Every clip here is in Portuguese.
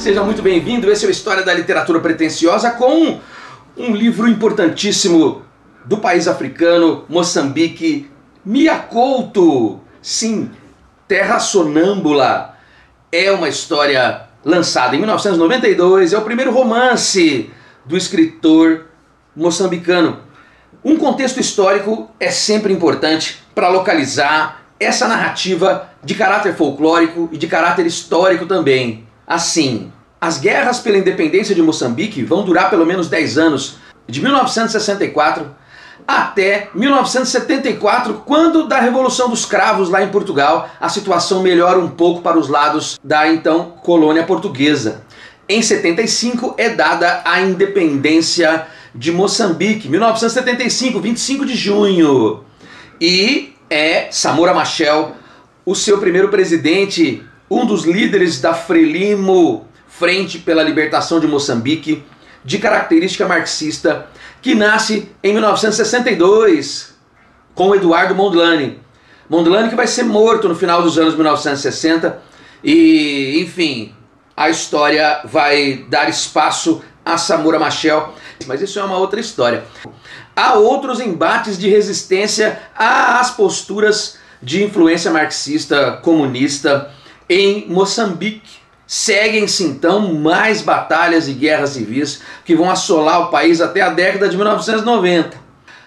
Seja muito bem-vindo, esse é o História da Literatura Pretensiosa com um livro importantíssimo do país africano, Moçambique, Mia Couto. Sim, Terra Sonâmbula é uma história lançada em 1992, é o primeiro romance do escritor moçambicano. Um contexto histórico é sempre importante para localizar essa narrativa de caráter folclórico e de caráter histórico também. Assim, as guerras pela independência de Moçambique vão durar pelo menos 10 anos, de 1964 até 1974, quando da Revolução dos Cravos lá em Portugal, a situação melhora um pouco para os lados da então colônia portuguesa. Em 75 é dada a independência de Moçambique, 1975, 25 de junho. E é Samora Machel, o seu primeiro presidente, um dos líderes da Frelimo, Frente pela Libertação de Moçambique, de característica marxista, que nasce em 1962 com Eduardo Mondlane. Mondlane que vai ser morto no final dos anos 1960 e, enfim, a história vai dar espaço a Samora Machel, mas isso é uma outra história. Há outros embates de resistência às posturas de influência marxista, comunista em Moçambique. Seguem-se então mais batalhas e guerras civis que vão assolar o país até a década de 1990.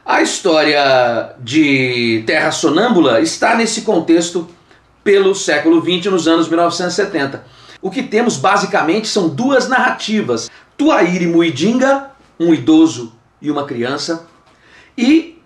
A história de Terra Sonâmbula está nesse contexto pelo século XX, nos anos 1970. O que temos basicamente são duas narrativas: Tuaíri Muidinga, um idoso e uma criança, e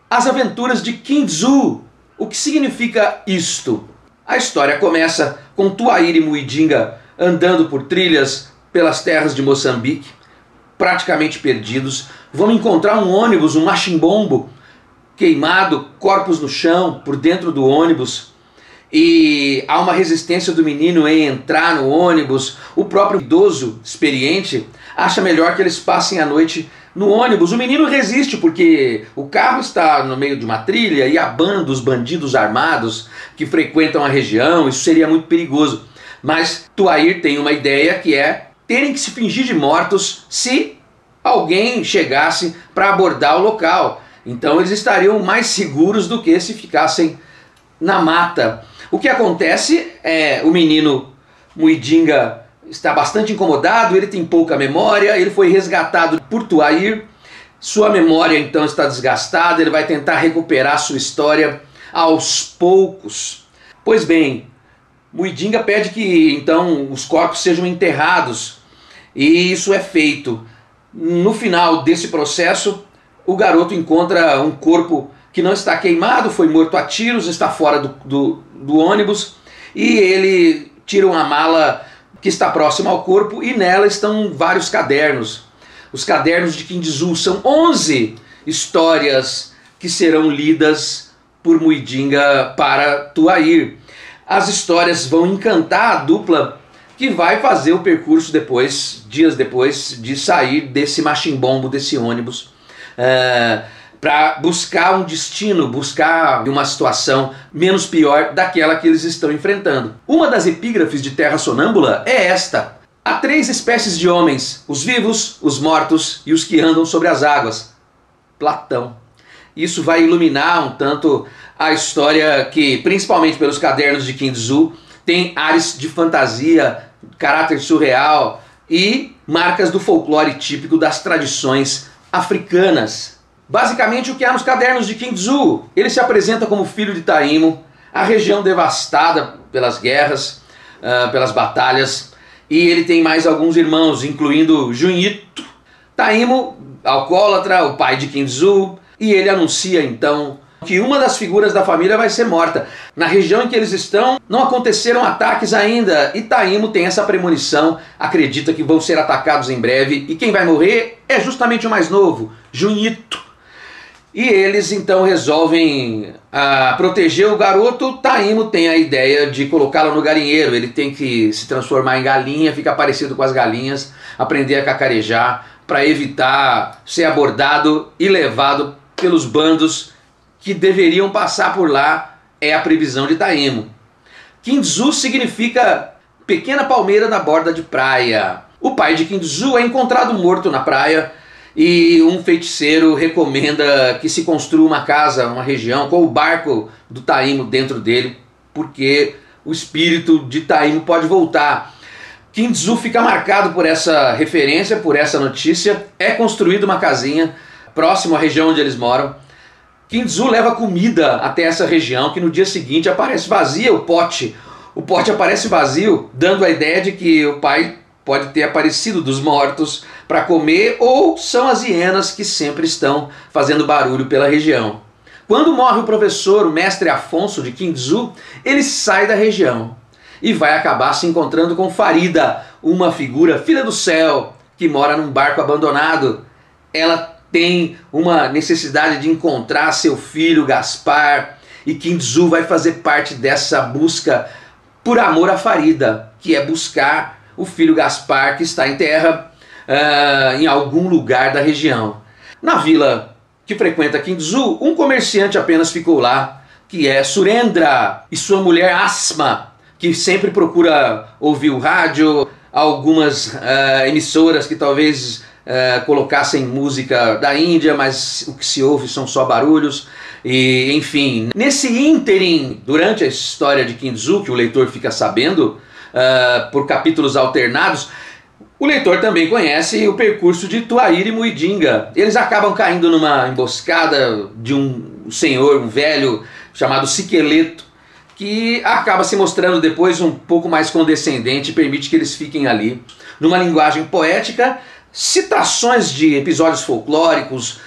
as aventuras de Kindzu. O que significa isto? A história começa com Tuaíri Muidinga andando por trilhas pelas terras de Moçambique, praticamente perdidos. Vão encontrar um ônibus, um machimbombo, queimado, corpos no chão, por dentro do ônibus. E há uma resistência do menino em entrar no ônibus. O próprio idoso experiente acha melhor que eles passem a noite no ônibus. O menino resiste porque o carro está no meio de uma trilha e há bandos, bandidos armados que frequentam a região. Isso seria muito perigoso. Mas Tuaír tem uma ideia, que é terem que se fingir de mortos se alguém chegasse para abordar o local. Então eles estariam mais seguros do que se ficassem na mata. O que acontece é o menino Muidinga está bastante incomodado, ele tem pouca memória, ele foi resgatado por Tuaír, sua memória então está desgastada, ele vai tentar recuperar sua história aos poucos. Pois bem, Muidinga pede que então os corpos sejam enterrados, e isso é feito. No final desse processo, o garoto encontra um corpo que não está queimado, foi morto a tiros, está fora do ônibus, e ele tira uma mala que está próxima ao corpo, e nela estão vários cadernos. Os cadernos de Kindzu são 11 histórias que serão lidas por Muidinga para Tuaír. As histórias vão encantar a dupla, que vai fazer o percurso depois, dias depois de sair desse machimbombo, desse ônibus, para buscar um destino, buscar uma situação menos pior daquela que eles estão enfrentando. Uma das epígrafes de Terra Sonâmbula é esta: há 3 espécies de homens, os vivos, os mortos e os que andam sobre as águas. Platão. Isso vai iluminar um tanto a história que, principalmente pelos cadernos de Kindzu, tem ares de fantasia, caráter surreal e marcas do folclore típico das tradições africanas. Basicamente o que há nos cadernos de Kindzu: ele se apresenta como filho de Taímo, a região devastada pelas guerras, pelas batalhas, e ele tem mais alguns irmãos, incluindo Junito. Taímo, alcoólatra, o pai de Kindzu, e ele anuncia então que uma das figuras da família vai ser morta. Na região em que eles estão não aconteceram ataques ainda, e Taímo tem essa premonição, acredita que vão ser atacados em breve, e quem vai morrer é justamente o mais novo, Junito. E eles então resolvem proteger o garoto. Taímo tem a ideia de colocá-lo no galinheiro. Ele tem que se transformar em galinha, ficar parecido com as galinhas, aprender a cacarejar, para evitar ser abordado e levado pelos bandos que deveriam passar por lá, é a previsão de Taímo. Kindzu significa pequena palmeira da borda de praia. O pai de King Tzu é encontrado morto na praia e um feiticeiro recomenda que se construa uma casa, uma região, com o barco do Taíno dentro dele, porque o espírito de Taíno pode voltar. King Tzu fica marcado por essa referência, por essa notícia. É construída uma casinha próximo à região onde eles moram. King Tzu leva comida até essa região, que no dia seguinte aparece vazia o pote. O pote aparece vazio, dando a ideia de que o pai pode ter aparecido dos mortos para comer, ou são as hienas que sempre estão fazendo barulho pela região. Quando morre o professor, o mestre Afonso de King Tzu, ele sai da região e vai acabar se encontrando com Farida, uma figura filha do céu, que mora num barco abandonado. Ela tem uma necessidade de encontrar seu filho Gaspar, e King Tzu vai fazer parte dessa busca por amor a Farida, que é buscar o filho Gaspar, que está em terra em algum lugar da região. Na vila que frequenta King Tzu, um comerciante apenas ficou lá, que é Surendra, e sua mulher Asma, que sempre procura ouvir o rádio, algumas emissoras que talvez colocassem música da Índia, mas o que se ouve são só barulhos. E enfim, nesse ínterim, durante a história de King Tzu, que o leitor fica sabendo por capítulos alternados, o leitor também conhece o percurso de Tuaíra e Muidinga. Eles acabam caindo numa emboscada de um senhor, um velho chamado Siqueleto, que acaba se mostrando depois um pouco mais condescendente e permite que eles fiquem ali. Numa linguagem poética, citações de episódios folclóricos,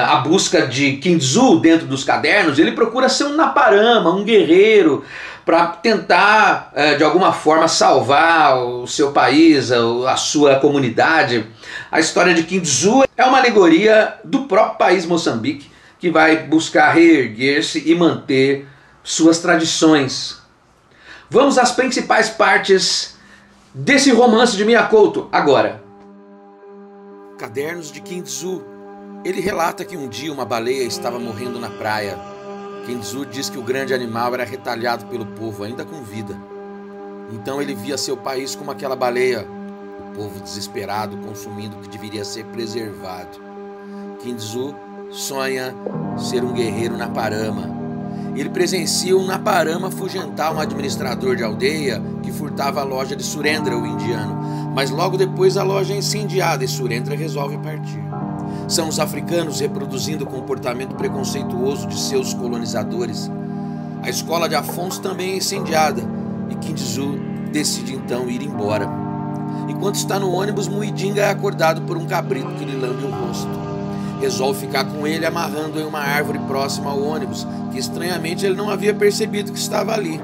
a busca de King Tzu dentro dos cadernos. Ele procura ser um Naparama, um guerreiro, para tentar de alguma forma salvar o seu país, a sua comunidade. A história de King Tzu é uma alegoria do próprio país Moçambique, que vai buscar reerguer-se e manter suas tradições. Vamos às principais partes desse romance de Miyakoto agora. Cadernos de King Tzu. Ele relata que um dia uma baleia estava morrendo na praia. King Tzu diz que o grande animal era retalhado pelo povo, ainda com vida. Então ele via seu país como aquela baleia, o povo desesperado consumindo o que deveria ser preservado. King Tzu sonha ser um guerreiro Naparama. Ele presencia um Naparama afugentar um administrador de aldeia que furtava a loja de Surendra, o indiano. Mas logo depois a loja é incendiada e Surendra resolve partir. São os africanos reproduzindo o comportamento preconceituoso de seus colonizadores. A escola de Afonso também é incendiada e King Tzu decide então ir embora. Enquanto está no ônibus, Muidinga é acordado por um cabrito que lhe lambe o rosto. Resolve ficar com ele amarrando em uma árvore próxima ao ônibus, que estranhamente ele não havia percebido que estava ali.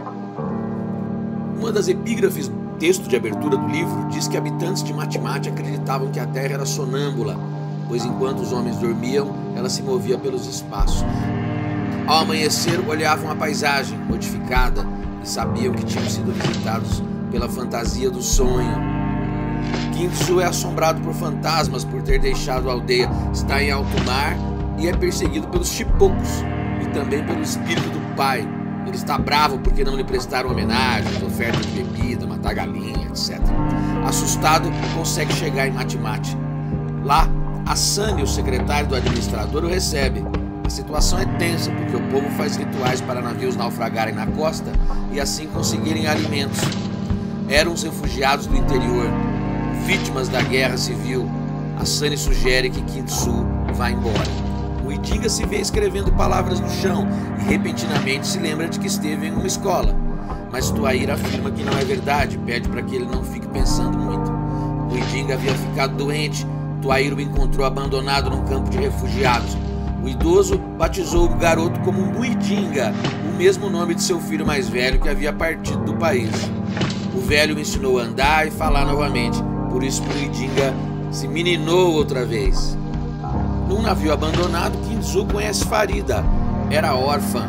Uma das epígrafes do texto de abertura do livro diz que habitantes de Matimate acreditavam que a Terra era sonâmbula, pois enquanto os homens dormiam, ela se movia pelos espaços. Ao amanhecer, olhavam a paisagem modificada e sabiam que tinham sido visitados pela fantasia do sonho. King Tzu é assombrado por fantasmas por ter deixado a aldeia, está em alto mar e é perseguido pelos chipocos e também pelo espírito do pai. Ele está bravo porque não lhe prestaram homenagens, oferta de bebida, matar galinha, etc. Assustado, consegue chegar em Matimate. Lá, Hassani, o secretário do administrador, o recebe. A situação é tensa porque o povo faz rituais para navios naufragarem na costa e assim conseguirem alimentos. Eram os refugiados do interior, vítimas da guerra civil. Hassani sugere que King Tzu vá embora. Muidinga se vê escrevendo palavras no chão e repentinamente se lembra de que esteve em uma escola. Mas Tuaíra afirma que não é verdade, pede para que ele não fique pensando muito. Muidinga havia ficado doente. Tuaíra o encontrou abandonado num campo de refugiados. O idoso batizou o garoto como Muidinga, o mesmo nome de seu filho mais velho que havia partido do país. O velho o ensinou a andar e falar novamente, por isso Muidinga se meninou outra vez. Num navio abandonado, King Tzu conhece Farida. Era órfã,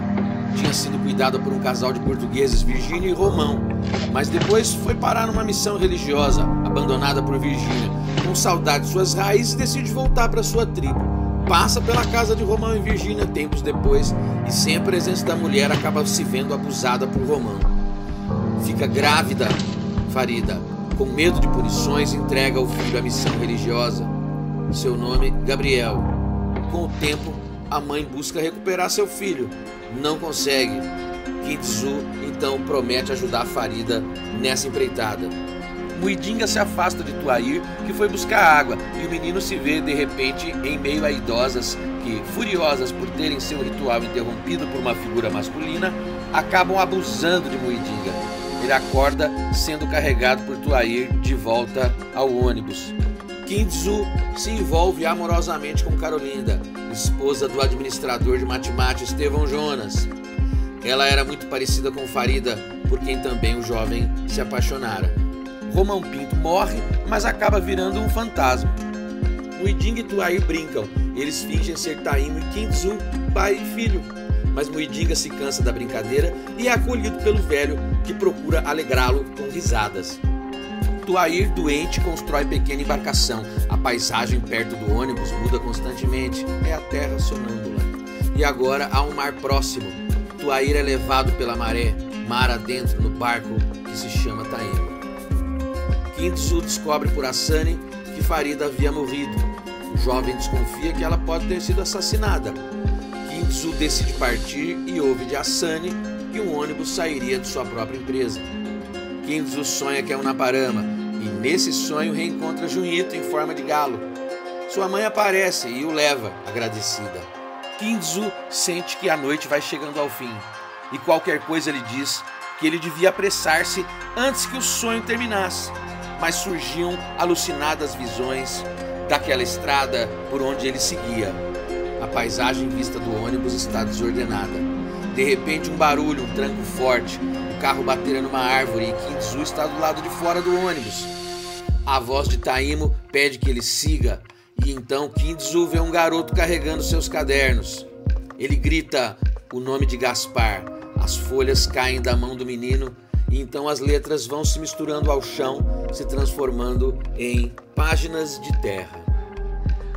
tinha sido cuidada por um casal de portugueses, Virgínia e Romão, mas depois foi parar numa missão religiosa, abandonada por Virgínia. Com saudade de suas raízes, decide voltar para sua tribo. Passa pela casa de Romão e Virgínia tempos depois e sem a presença da mulher acaba se vendo abusada por Romão. Fica grávida Farida, com medo de punições, entrega o filho à missão religiosa. Seu nome, Gabriel. Com o tempo, a mãe busca recuperar seu filho. Não consegue. Kindzu então promete ajudar Farida nessa empreitada. Muidinga se afasta de Tuair, que foi buscar água, e o menino se vê de repente em meio a idosas que, furiosas por terem seu ritual interrompido por uma figura masculina, acabam abusando de Muidinga. Ele acorda sendo carregado por Tuair de volta ao ônibus. Kindzu se envolve amorosamente com Carolinda, esposa do administrador de matemática Estevão Jonas. Ela era muito parecida com Farida, por quem também o jovem se apaixonara. Romão Pinto morre, mas acaba virando um fantasma. Muidinga e Tuair brincam. Eles fingem ser Taímo e Kindzu, pai e filho. Mas Muidinga se cansa da brincadeira e é acolhido pelo velho, que procura alegrá-lo com risadas. Tuair, doente, constrói pequena embarcação. A paisagem perto do ônibus muda constantemente. É a terra sonâmbula. E agora há um mar próximo. Tuair é levado pela maré, mar adentro no barco que se chama Taímo. Kindzu descobre por Asani que Farida havia morrido. O jovem desconfia que ela pode ter sido assassinada. Kindzu decide partir e ouve de Asani que um ônibus sairia de sua própria empresa. Kindzu sonha que é um Naparama e nesse sonho reencontra Junito em forma de galo. Sua mãe aparece e o leva, agradecida. Kindzu sente que a noite vai chegando ao fim e qualquer coisa lhe diz que ele devia apressar-se antes que o sonho terminasse. Mas surgiam alucinadas visões daquela estrada por onde ele seguia. A paisagem vista do ônibus está desordenada. De repente um barulho, um tranco forte, o carro batera numa árvore e Kindzu está do lado de fora do ônibus. A voz de Taímo pede que ele siga e então Kindzu vê um garoto carregando seus cadernos. Ele grita o nome de Gaspar. As folhas caem da mão do menino e então as letras vão se misturando ao chão, se transformando em páginas de terra.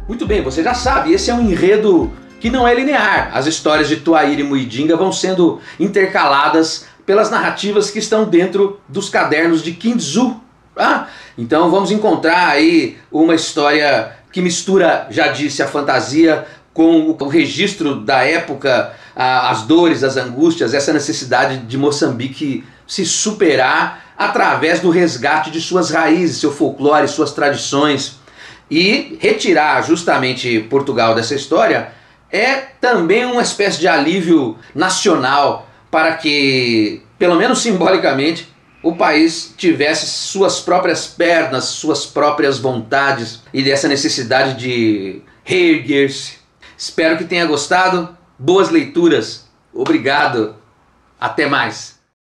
Muito bem, você já sabe, esse é um enredo que não é linear. As histórias de Tuair e Muidinga vão sendo intercaladas pelas narrativas que estão dentro dos cadernos de Kindzu. Então vamos encontrar aí uma história que mistura, já disse, a fantasia com o registro da época, as dores, as angústias, essa necessidade de Moçambique se superar através do resgate de suas raízes, seu folclore, suas tradições. E retirar justamente Portugal dessa história é também uma espécie de alívio nacional para que, pelo menos simbolicamente, o país tivesse suas próprias pernas, suas próprias vontades e dessa necessidade de reerguer-se. Espero que tenha gostado. Boas leituras. Obrigado. Até mais.